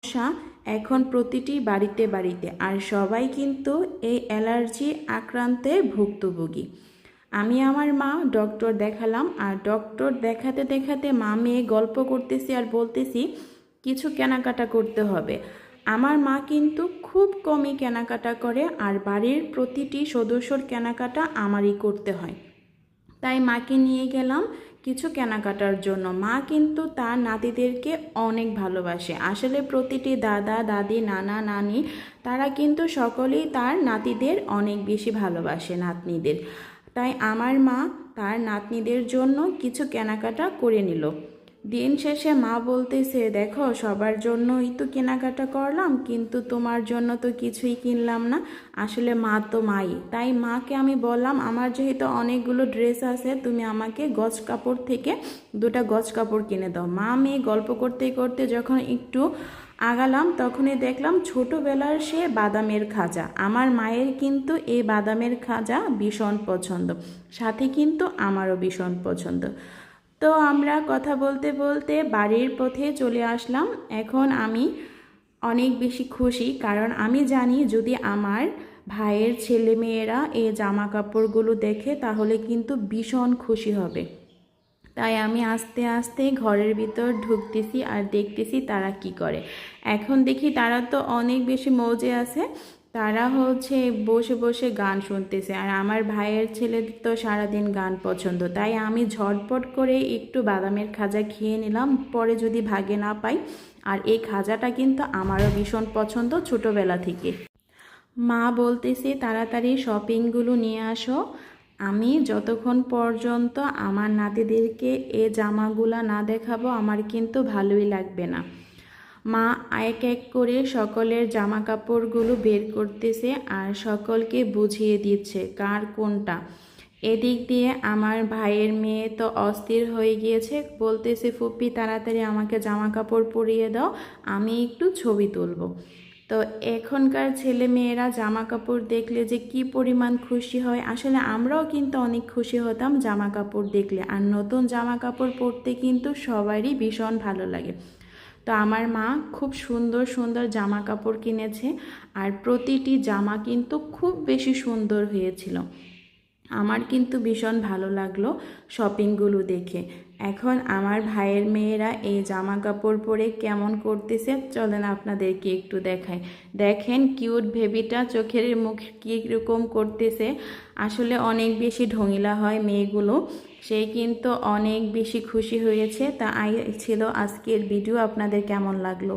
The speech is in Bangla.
সমস্যা এখন প্রতিটি বাড়িতে বাড়িতে, আর সবাই কিন্তু এই অ্যালার্জি আক্রান্তে ভুক্তভোগী। আমি আমার মা ডক্টর দেখালাম, আর ডক্টর দেখাতে দেখাতে মা মেয়ে গল্প করতেছি আর বলতেছি কিছু কেনাকাটা করতে হবে। আমার মা কিন্তু খুব কমই কেনাকাটা করে, আর বাড়ির প্রতিটি সদস্যর কেনাকাটা আমারই করতে হয়। তাই মাকে নিয়ে গেলাম কিছু কেনাকাটার জন্য। মা কিন্তু তার নাতিদেরকে অনেক ভালোবাসে। আসলে প্রতিটি দাদা দাদি নানা নানি তারা কিন্তু সকলেই তার নাতিদের অনেক বেশি ভালোবাসে, নাতনিদের। তাই আমার মা তার নাতনিদের জন্য কিছু কেনাকাটা করে নিল। দিন শেষে মা বলতেছে, দেখো সবার জন্যই তো কেনাকাটা করলাম, কিন্তু তোমার জন্য তো কিছুই কিনলাম না। আসলে মা তো মাই। তাই মাকে আমি বললাম, আমার যেহেতু অনেকগুলো ড্রেস আছে, তুমি আমাকে গজ কাপড় থেকে দুটা গজ কাপড় কিনে দাও। মা মেয়ে গল্প করতে করতে যখন একটু আগালাম, তখনই দেখলাম ছোটোবেলার সে বাদামের খাজা। আমার মায়ের কিন্তু এই বাদামের খাজা ভীষণ পছন্দ, সাথে কিন্তু আমারও ভীষণ পছন্দ। তো আমরা কথা বলতে বলতে বাড়ির পথে চলে আসলাম। এখন আমি অনেক বেশি খুশি, কারণ আমি জানি যদি আমার ভাইয়ের ছেলে মেয়েরা এই জামা কাপড়গুলো দেখে তাহলে কিন্তু ভীষণ খুশি হবে। তাই আমি আস্তে আস্তে ঘরের ভিতর ঢুকতেছি আর দেখতেছি তারা কি করে। এখন দেখি তারা তো অনেক বেশি মজে আছে। তারা বসে বসে গান শুনতেছে, আর আমার ভাইয়ের ছেলে তো সারাদিন গান পছন্দ। তাই আমি ঝটপট করে একটু বাদামের খাজা খেয়ে নিলাম, পরে যদি ভাগে না পাই। আর এই খাজাটা কিন্তু আমারও ভীষণ পছন্দ ছোটোবেলা থেকে। মা বলতেছে তাড়াতাড়ি শপিংগুলো নিয়ে আসো, আমি যতক্ষণ পর্যন্ত আমার নাতিদেরকে এ জামাগুলা না দেখাবো আমার কিন্তু ভালোই লাগবে না। মা এক এক করে সকলের জামা কাপড়গুলো বের করতেছে আর সকলকে বুঝিয়ে দিচ্ছে কার কোনটা। এদিক দিয়ে আমার ভাইয়ের মেয়ে তো অস্থির হয়ে গিয়েছে, বলতেছে ফুপি তাড়াতাড়ি আমাকে জামা কাপড় পরিয়ে দাও, আমি একটু ছবি তুলব। তো এখনকার ছেলে মেয়েরা জামা কাপড় দেখলে যে কি পরিমাণ খুশি হয়, আসলে আমরাও কিন্তু অনেক খুশি হতাম জামা কাপড় দেখলে। আর নতুন জামা কাপড় পরতে কিন্তু সবারই ভীষণ ভালো লাগে। তো আমার মা খুব সুন্দর সুন্দর জামা কাপড় কিনেছে, আর প্রতিটি জামা কিন্তু খুব বেশি সুন্দর হয়েছিল। আমার কিন্তু ভীষণ ভালো লাগলো শপিংগুলো দেখে। এখন আমার ভাইয়ের মেয়েরা এই জামা কাপড় পরে কেমন করতেছে চলেন আপনাদেরকে একটু দেখাই। দেখেন কিউট বেবিটা চোখের মুখ কীরকম করতেছে। আসলে অনেক বেশি ঢঙিলা হয় মেয়েগুলো। সে কিন্তু অনেক বেশি খুশি হয়েছে। তা ছিল আজকের ভিডিও, আপনাদের কেমন লাগলো?